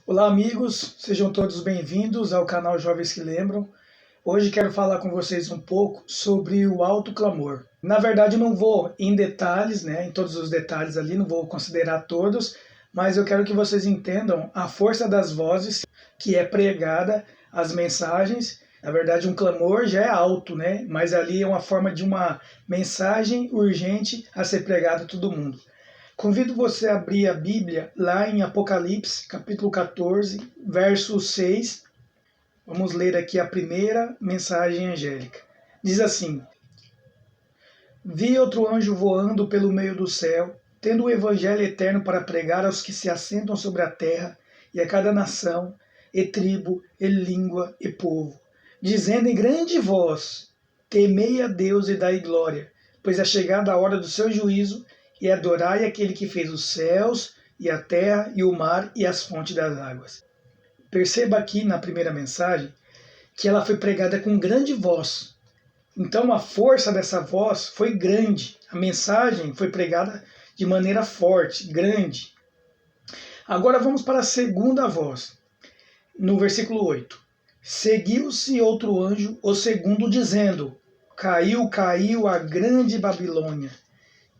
Olá amigos, sejam todos bem-vindos ao canal Jovens que Lembram. Hoje quero falar com vocês um pouco sobre o alto clamor. Na verdade não vou em detalhes, em todos os detalhes ali, não vou considerar todos, mas eu quero que vocês entendam a força das vozes que é pregada, as mensagens. Na verdade um clamor já é alto, mas ali é uma forma de uma mensagem urgente a ser pregada a todo mundo. Convido você a abrir a Bíblia lá em Apocalipse, capítulo 14, verso 6. Vamos ler aqui a primeira mensagem angélica. Diz assim: Vi outro anjo voando pelo meio do céu, tendo o evangelho eterno para pregar aos que se assentam sobre a terra, e a cada nação, e tribo, e língua, e povo, dizendo em grande voz: Temei a Deus e dai glória, pois é chegada a hora do seu juízo, e adorai aquele que fez os céus, e a terra, e o mar, e as fontes das águas. Perceba aqui na primeira mensagem que ela foi pregada com grande voz. Então a força dessa voz foi grande. A mensagem foi pregada de maneira forte, grande. Agora vamos para a segunda voz. No versículo 8. Seguiu-se outro anjo, o segundo, dizendo: Caiu, caiu a grande Babilônia,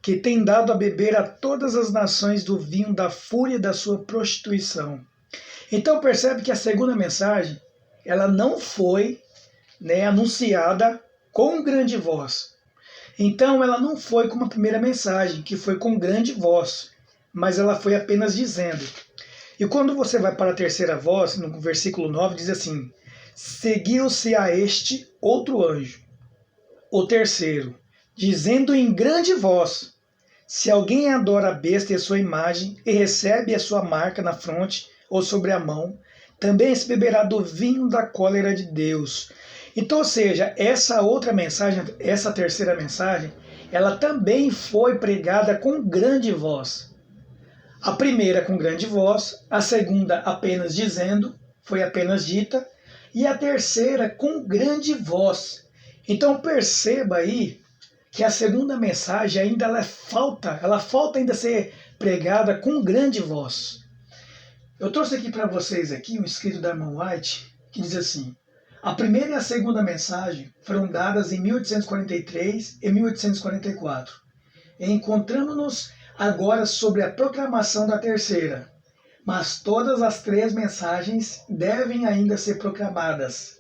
que tem dado a beber a todas as nações do vinho da fúria da sua prostituição. Então percebe que a segunda mensagem, ela não foi anunciada com grande voz. Então ela não foi como a primeira mensagem, que foi com grande voz, mas ela foi apenas dizendo. E quando você vai para a terceira voz, no versículo 9, diz assim: Seguiu-se a este outro anjo, o terceiro, dizendo em grande voz: Se alguém adora a besta e a sua imagem, e recebe a sua marca na fronte ou sobre a mão, também se beberá do vinho da cólera de Deus. Então, ou seja, essa outra mensagem, essa terceira mensagem, ela também foi pregada com grande voz. A primeira com grande voz, a segunda apenas dizendo, foi apenas dita, e a terceira com grande voz. Então perceba aí que a segunda mensagem ainda ela falta ainda ser pregada com grande voz. Eu trouxe aqui para vocês um escrito da Ellen White que diz assim: a primeira e a segunda mensagem foram dadas em 1843 e 1844. E encontramos-nos agora sobre a proclamação da terceira, mas todas as três mensagens devem ainda ser proclamadas.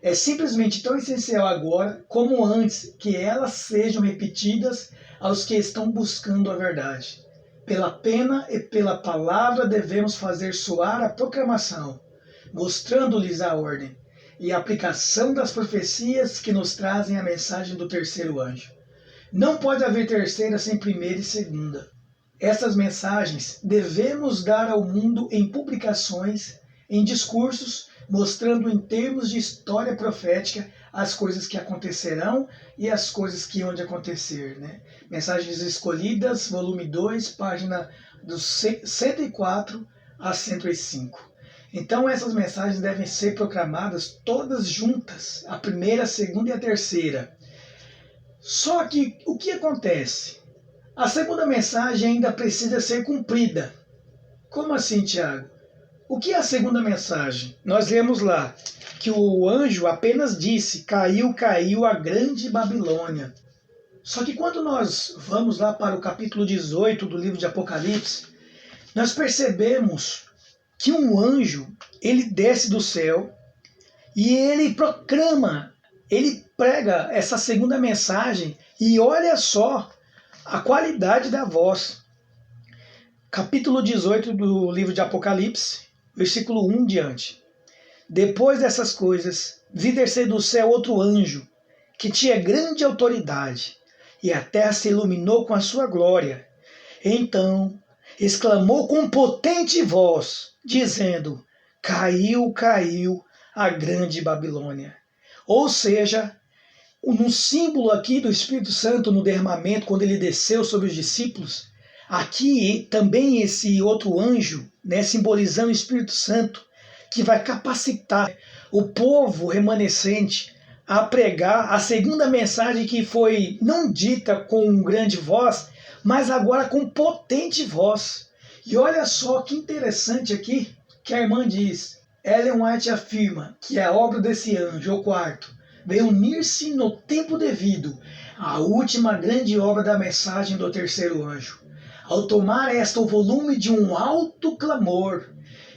É simplesmente tão essencial agora como antes que elas sejam repetidas aos que estão buscando a verdade. Pela pena e pela palavra devemos fazer soar a proclamação, mostrando-lhes a ordem e a aplicação das profecias que nos trazem a mensagem do terceiro anjo. Não pode haver terceira sem primeira e segunda. Essas mensagens devemos dar ao mundo em publicações, em discursos, mostrando em termos de história profética as coisas que acontecerão e as coisas que hão de acontecer. Mensagens Escolhidas, volume 2, página dos 104 a 105. Então essas mensagens devem ser proclamadas todas juntas, a primeira, a segunda e a terceira. Só que o que acontece? A segunda mensagem ainda precisa ser cumprida. Como assim, Tiago? O que é a segunda mensagem? Nós lemos lá que o anjo apenas disse: Caiu, caiu a grande Babilônia. Só que quando nós vamos lá para o capítulo 18 do livro de Apocalipse, nós percebemos que um anjo, ele desce do céu e ele proclama, ele prega essa segunda mensagem, e olha só a qualidade da voz. Capítulo 18 do livro de Apocalipse, versículo 1 diante. Depois dessas coisas, vi descer do céu outro anjo, que tinha grande autoridade, e a terra se iluminou com a sua glória. Então exclamou com potente voz, dizendo: Caiu, caiu a grande Babilônia. Ou seja, no símbolo aqui do Espírito Santo, no derramamento, quando ele desceu sobre os discípulos, aqui também esse outro anjo, simbolizando o Espírito Santo, que vai capacitar o povo remanescente a pregar a segunda mensagem, que foi não dita com grande voz, mas agora com potente voz. E olha só que interessante aqui, que a irmã diz. Ellen White afirma que a obra desse anjo, o quarto, veio unir-se no tempo devido à última grande obra da mensagem do terceiro anjo, ao tomar esta o volume de um alto clamor.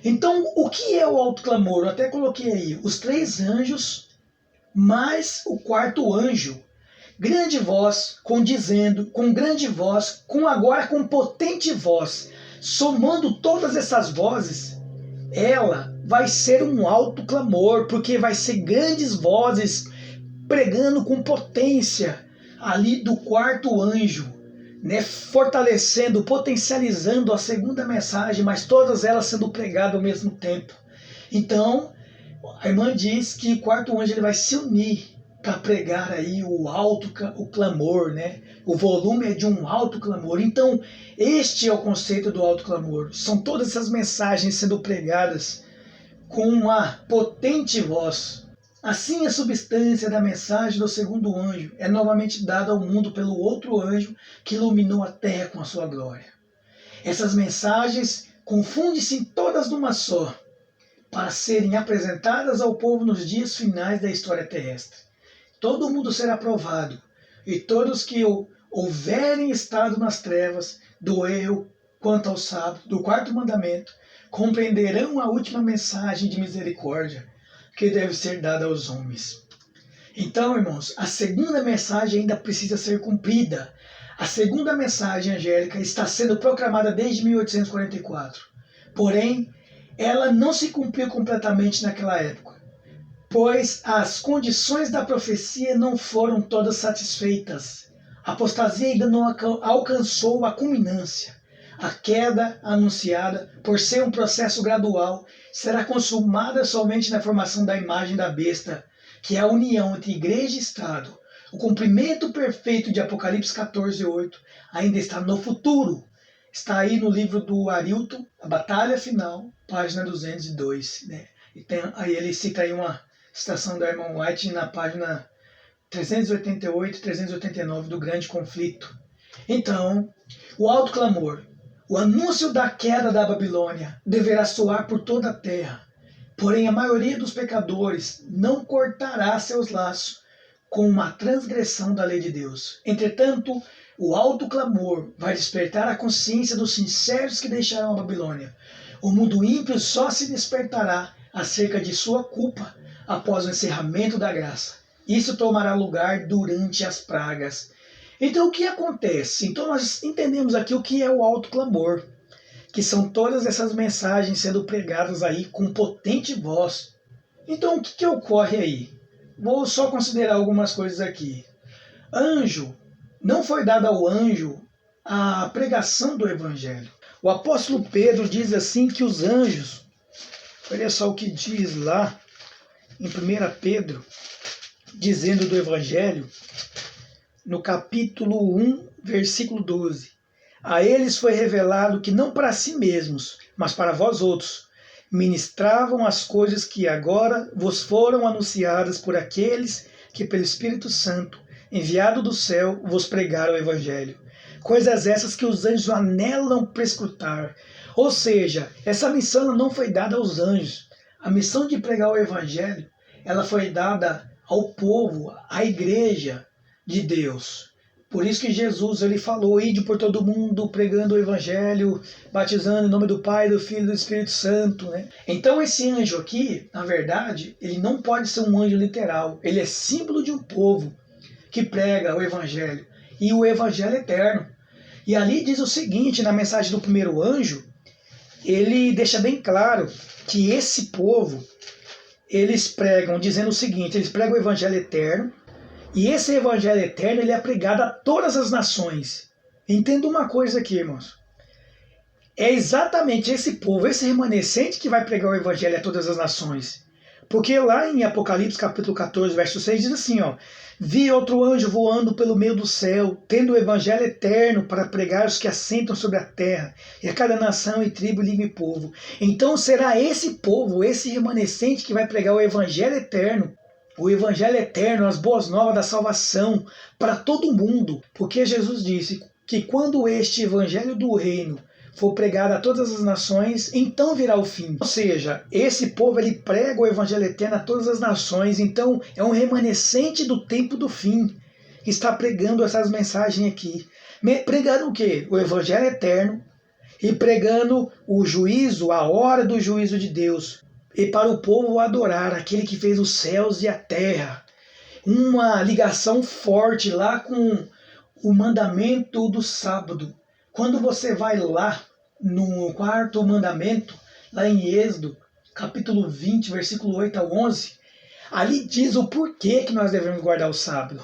Então, o que é o alto clamor? Eu até coloquei aí, os 3 anjos mais o quarto anjo. Grande voz, com grande voz, agora com potente voz. Somando todas essas vozes, ela vai ser um alto clamor, porque vai ser grandes vozes pregando com potência ali do quarto anjo, né, fortalecendo, potencializando a segunda mensagem, mas todas elas sendo pregadas ao mesmo tempo. Então, a irmã diz que o quarto anjo ele vai se unir para pregar aí o clamor, né? O volume é de um alto clamor. Então, este é o conceito do alto clamor. São todas essas mensagens sendo pregadas com uma potente voz. Assim, a substância da mensagem do segundo anjo é novamente dada ao mundo pelo outro anjo que iluminou a terra com a sua glória. Essas mensagens confundem-se todas numa só, para serem apresentadas ao povo nos dias finais da história terrestre. Todo mundo será provado, e todos que houverem estado nas trevas do erro quanto ao sábado, do quarto mandamento, compreenderão a última mensagem de misericórdia que deve ser dada aos homens. Então, irmãos, a segunda mensagem ainda precisa ser cumprida. A segunda mensagem angélica está sendo proclamada desde 1844. Porém, ela não se cumpriu completamente naquela época, pois as condições da profecia não foram todas satisfeitas. A apostasia ainda não alcançou a culminância. A queda anunciada, por ser um processo gradual, será consumada somente na formação da imagem da besta, que é a união entre igreja e Estado. O cumprimento perfeito de Apocalipse 14:8 ainda está no futuro. Está aí no livro do Arilton, A Batalha Final, página 202. Né? Aí ele cita aí uma citação da irmã White na página 388 e 389 do Grande Conflito. Então, o alto clamor, o anúncio da queda da Babilônia, deverá soar por toda a terra. Porém, a maioria dos pecadores não cortará seus laços com uma transgressão da lei de Deus. Entretanto, o alto clamor vai despertar a consciência dos sinceros que deixarão a Babilônia. O mundo ímpio só se despertará acerca de sua culpa após o encerramento da graça. Isso tomará lugar durante as pragas. Então, o que acontece? Então, nós entendemos aqui o que é o alto clamor, que são todas essas mensagens sendo pregadas aí com potente voz. Então, o que ocorre aí? Vou só considerar algumas coisas aqui. Anjo, não foi dada ao anjo a pregação do evangelho. O apóstolo Pedro diz assim que os anjos, olha só o que diz lá em 1 Pedro, dizendo do evangelho, no capítulo 1, versículo 12. A eles foi revelado que não para si mesmos, mas para vós outros, ministravam as coisas que agora vos foram anunciadas por aqueles que pelo Espírito Santo, enviado do céu, vos pregaram o evangelho. Coisas essas que os anjos anelam prescrutar. Ou seja, essa missão não foi dada aos anjos. A missão de pregar o evangelho, ela foi dada ao povo, à igreja de Deus. Por isso que Jesus ele falou, ide por todo mundo pregando o evangelho, batizando em nome do Pai, do Filho e do Espírito Santo. Né? Então esse anjo aqui, na verdade, ele não pode ser um anjo literal. Ele é símbolo de um povo que prega o evangelho. E o evangelho eterno. E ali diz o seguinte, na mensagem do primeiro anjo, ele deixa bem claro que esse povo, eles pregam dizendo o seguinte, eles pregam o evangelho eterno, e esse evangelho eterno ele é pregado a todas as nações. Entenda uma coisa aqui, irmãos. É exatamente esse povo, esse remanescente que vai pregar o evangelho a todas as nações. Porque lá em Apocalipse capítulo 14, verso 6, diz assim, ó, vi outro anjo voando pelo meio do céu, tendo o evangelho eterno para pregar os que assentam sobre a terra, e a cada nação e tribo, língua e povo. Então será esse povo, esse remanescente que vai pregar o evangelho eterno, as boas novas da salvação para todo mundo. Porque Jesus disse que quando este evangelho do reino for pregada a todas as nações, então virá o fim. Ou seja, esse povo ele prega o evangelho eterno a todas as nações, então é um remanescente do tempo do fim que está pregando essas mensagens aqui. Pregando o quê? O evangelho eterno e pregando o juízo, a hora do juízo de Deus, e para o povo adorar aquele que fez os céus e a terra. Uma ligação forte lá com o mandamento do sábado. Quando você vai lá no quarto mandamento, lá em Êxodo, capítulo 20, versículo 8 ao 11, ali diz o porquê que nós devemos guardar o sábado.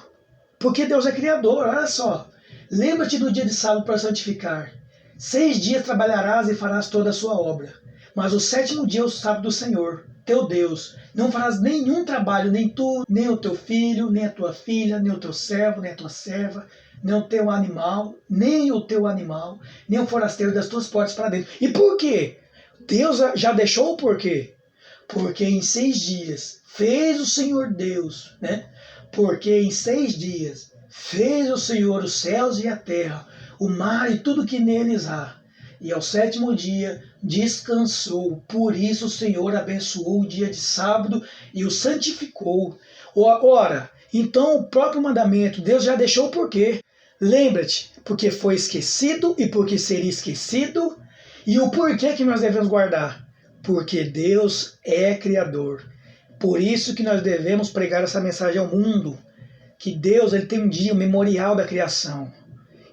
Porque Deus é criador, olha só. Lembra-te do dia de sábado para santificar. 6 dias trabalharás e farás toda a sua obra. Mas o 7º dia é o sábado do Senhor, teu Deus. Não farás nenhum trabalho, nem tu, nem o teu filho, nem a tua filha, nem o teu servo, nem a tua serva, nem o teu animal, nem o forasteiro das tuas portas para dentro. E por quê? Deus já deixou o porquê. Porque em 6 dias fez o Senhor Deus, né? Porque em 6 dias fez o Senhor os céus e a terra, o mar e tudo que neles há. E ao 7º dia descansou. Por isso o Senhor abençoou o dia de sábado e o santificou. Ora, então o próprio mandamento, Deus já deixou o porquê. Lembra-te, porque foi esquecido e porque seria esquecido. E o porquê que nós devemos guardar? Porque Deus é Criador. Por isso que nós devemos pregar essa mensagem ao mundo. Que Deus ele tem um dia, o memorial da criação.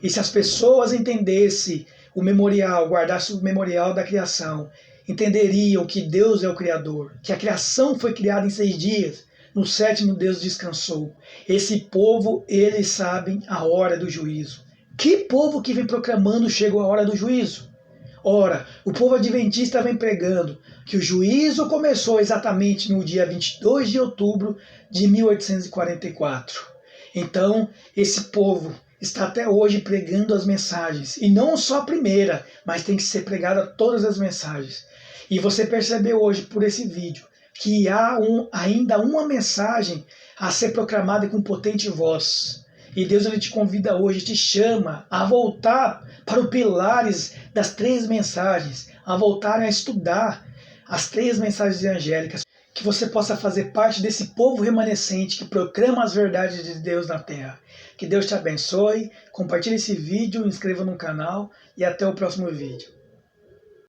E se as pessoas entendessem o memorial, guardassem o memorial da criação, entenderiam que Deus é o Criador, que a criação foi criada em 6 dias, no 7º Deus descansou. Esse povo, eles sabem a hora do juízo. Que povo que vem proclamando chegou a hora do juízo? Ora, o povo adventista vem pregando que o juízo começou exatamente no dia 22 de outubro de 1844. Então, esse povo está até hoje pregando as mensagens. E não só a primeira, mas tem que ser pregada todas as mensagens. E você percebeu hoje por esse vídeo que há ainda uma mensagem a ser proclamada com potente voz. E Deus ele te convida hoje, te chama a voltar para os pilares das 3 mensagens, a voltar a estudar as 3 mensagens angélicas, que você possa fazer parte desse povo remanescente que proclama as verdades de Deus na terra. Que Deus te abençoe, compartilhe esse vídeo, inscreva no canal e até o próximo vídeo.